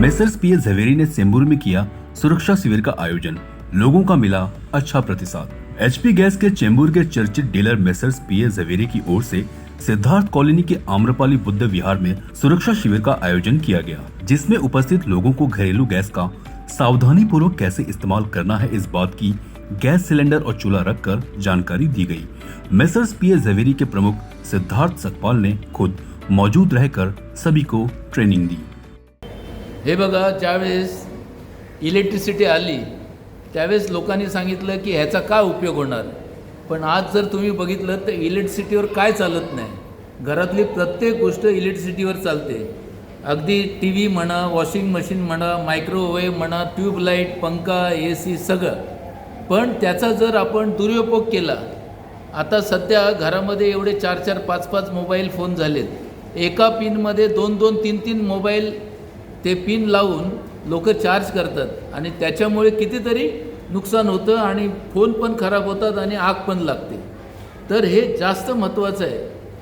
Messrs PA Zaveri ने चेंबूर में KIA सुरक्षा शिविर का आयोजन, लोगों का मिला अच्छा प्रतिसाद। एचपी गैस के चेंबूर के चर्चित डीलर मेसर्स पीए झवेरी की ओर से सिद्धार्थ कॉलोनी के आम्रपाली बुद्ध विहार में सुरक्षा शिविर का आयोजन किया गया, जिसमें उपस्थित लोगों को घरेलू गैस का सावधानी पूर्वक कैसे इस्तेमाल करना है इस बात की गैस सिलेंडर और चूल्हा रखकर जानकारी दी गई। मेसर्स पीए झवेरी के प्रमुख सिद्धार्थ सकपाल ने खुद मौजूद रहकर सभी को ट्रेनिंग दी। हे बघा, ज्यावेळेस इलेक्ट्रिसिटी आली त्यावेळेस लोकांनी सांगितलं की ह्याचा काय उपयोग होणार, पण आज जर तुम्ही बघितलं तर इलेक्ट्रिसिटीवर काय चालत नाही। घरातली प्रत्येक गोष्ट इलेक्ट्रिसिटीवर चालते, अगदी टी व्ही म्हणा, वॉशिंग मशीन म्हणा, मायक्रोवेव्ह म्हणा, ट्यूबलाईट, पंखा, AC सगळं। पण त्याचा जर आपण दुरुपयोग केला, आता सध्या घरामध्ये एवढे 4-4, 5-5 मोबाईल फोन झालेत, एका पिनमध्ये 2-2, 3-3 मोबाईल ते पिन लावून लोक चार्ज करतात आणि त्याच्यामुळे कितीतरी नुकसान होतं आणि फोन पण खराब होतात आणि आग पण लागते। तर हे जास्त महत्त्वाचं आहे।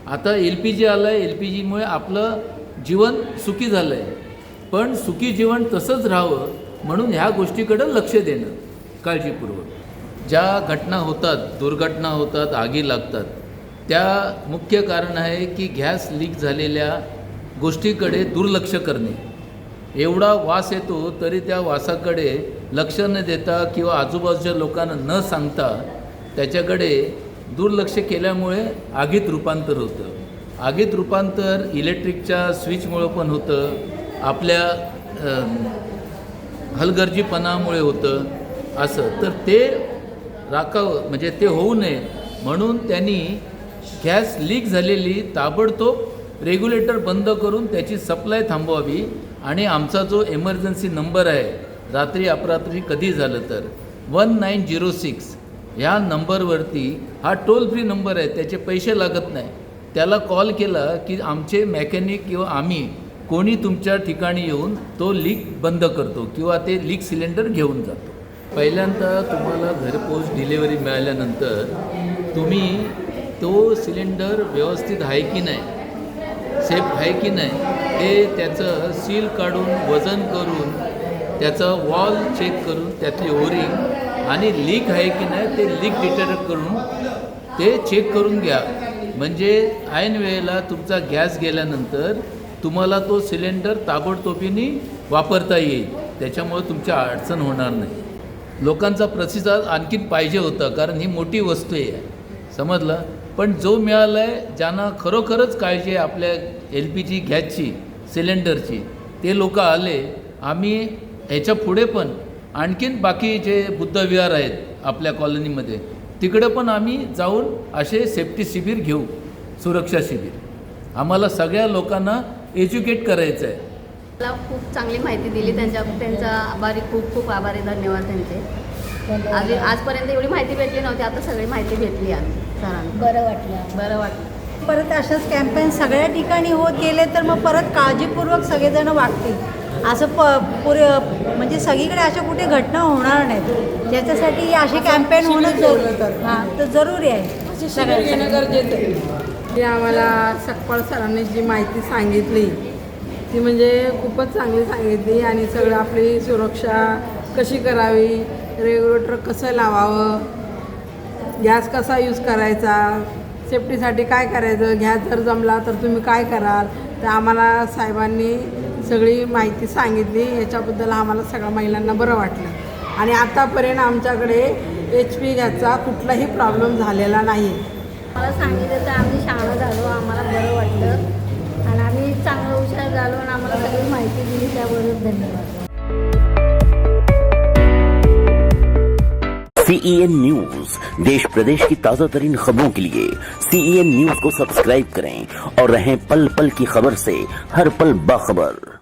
आता LPG आलं आहे, LPGमुळे आपलं जीवन सुखी झालं आहे, पण सुखी जीवन तसंच राहावं म्हणून ह्या गोष्टीकडे लक्ष देणं काळजीपूर्वक। ज्या घटना होतात, दुर्घटना होतात, आगी लागतात, त्या मुख्य कारण आहे की गॅस लीक झालेल्या गोष्टीकडे दुर्लक्ष करणे। एवढा वास येतो तरी त्या वासाकडे लक्ष न देता किंवा आजूबाजूच्या लोकांना न सांगता त्याच्याकडे दुर्लक्ष केल्यामुळे आगीत रूपांतर होतं। आगीत रूपांतर इलेक्ट्रिकच्या स्विचमुळे पण होतं, आपल्या हलगर्जीपणामुळे होतं असं। तर ते राखावं म्हणजे ते होऊ नये म्हणून त्यांनी गॅस लीक झालेली ताबडतोब रेग्युलेटर बंद करून त्याची सप्लाय थांबवावी आणि आमचा जो इमर्जन्सी नंबर आहे, रात्री अपरात्री कधी झालं तर 1906 ह्या नंबरवरती हा टोल फ्री नंबर आहे, त्याचे पैसे लागत नाही। त्याला कॉल केला की आमचे मेकॅनिक किंवा आम्ही कोणी तुमच्या ठिकाणी येऊन तो लीक बंद करतो किंवा ते लीक सिलेंडर घेऊन जातो। पहिल्यांदा तुम्हाला घरपोच डिलिव्हरी मिळाल्यानंतर तुम्ही तो सिलेंडर व्यवस्थित आहे की नाही, सेफ आहे की नाही, ते त्याचं सील काढून वजन करून त्याचं वॉल चेक करून त्यातली ओरिंग आणि लीक आहे की नाही ते लीक डिटेक्ट करून ते चेक करून घ्या। म्हणजे ऐन वेळेला तुमचा गॅस गेल्यानंतर तुम्हाला तो सिलेंडर ताबडतोबीने वापरता येईल, त्याच्यामुळे तुमच्या अडचण होणार नाही। लोकांचा प्रतिसाद आणखीन पाहिजे होता कारण ही मोठी वस्तू आहे, समजलं। पण जो मिळाला आहे, ज्यांना खरोखरच काळजी आहे आपल्या LPG गॅसची, सिलेंडरची, ते लोक आले। आम्ही ह्याच्या पुढे पण आणखीन बाकी जे बुद्ध विहार आहेत आपल्या कॉलनीमध्ये तिकडे पण आम्ही जाऊन असे सेफ्टी शिबिर घेऊ, सुरक्षा शिबिर। आम्हाला सगळ्या लोकांना एज्युकेट करायचं आहे। मला खूप चांगली माहिती दिली, त्यांचा आभारी, खूप आभारी, धन्यवाद त्यांचे। आजपर्यंत एवढी माहिती भेटली नव्हती, आता सगळी माहिती भेटली आहे सरांना। बरं वाटलं। परत अशाच कॅम्पेन सगळ्या ठिकाणी होत गेले तर मग परत काळजीपूर्वक सगळेजण वागतील, असं म्हणजे सगळीकडे अशा कुठे घटना होणार नाहीत, ज्याच्यासाठी असे कॅम्पेन होणं तर जरुरी आहे, सगळ्यांना घेणं गरजेचं आहे। आम्हाला सकपाळ सरांनी जी माहिती सांगितली ती म्हणजे खूपच चांगली सांगितली आणि सगळं आपली सुरक्षा कशी करावी, रेग्युलेटर कसं लावावं, गॅस कसा यूज करायचा, सेफ्टीसाठी काय करायचं, गॅस जर जमला तर तुम्ही काय कराल, तर आम्हाला साहेबांनी सगळी माहिती सांगितली। याच्याबद्दल आम्हाला सगळ्या महिलांना बरं वाटलं आणि आतापर्यंत आमच्याकडे HP गॅसचा कुठलाही प्रॉब्लेम झालेला नाही। मला सांगितलं तर आम्ही शहाणं झालो, आम्हाला बरं वाटलं आणि आम्ही चांगलं हुशार झालो आणि आम्हाला सगळी माहिती दिली, त्याबद्दल धन्यवाद। CEN न्यूज, देश प्रदेश की ताजा तरीन खबरों के लिए CEN न्यूज को सब्सक्राइब करें और रहें पल पल की खबर से हर पल बाखबर।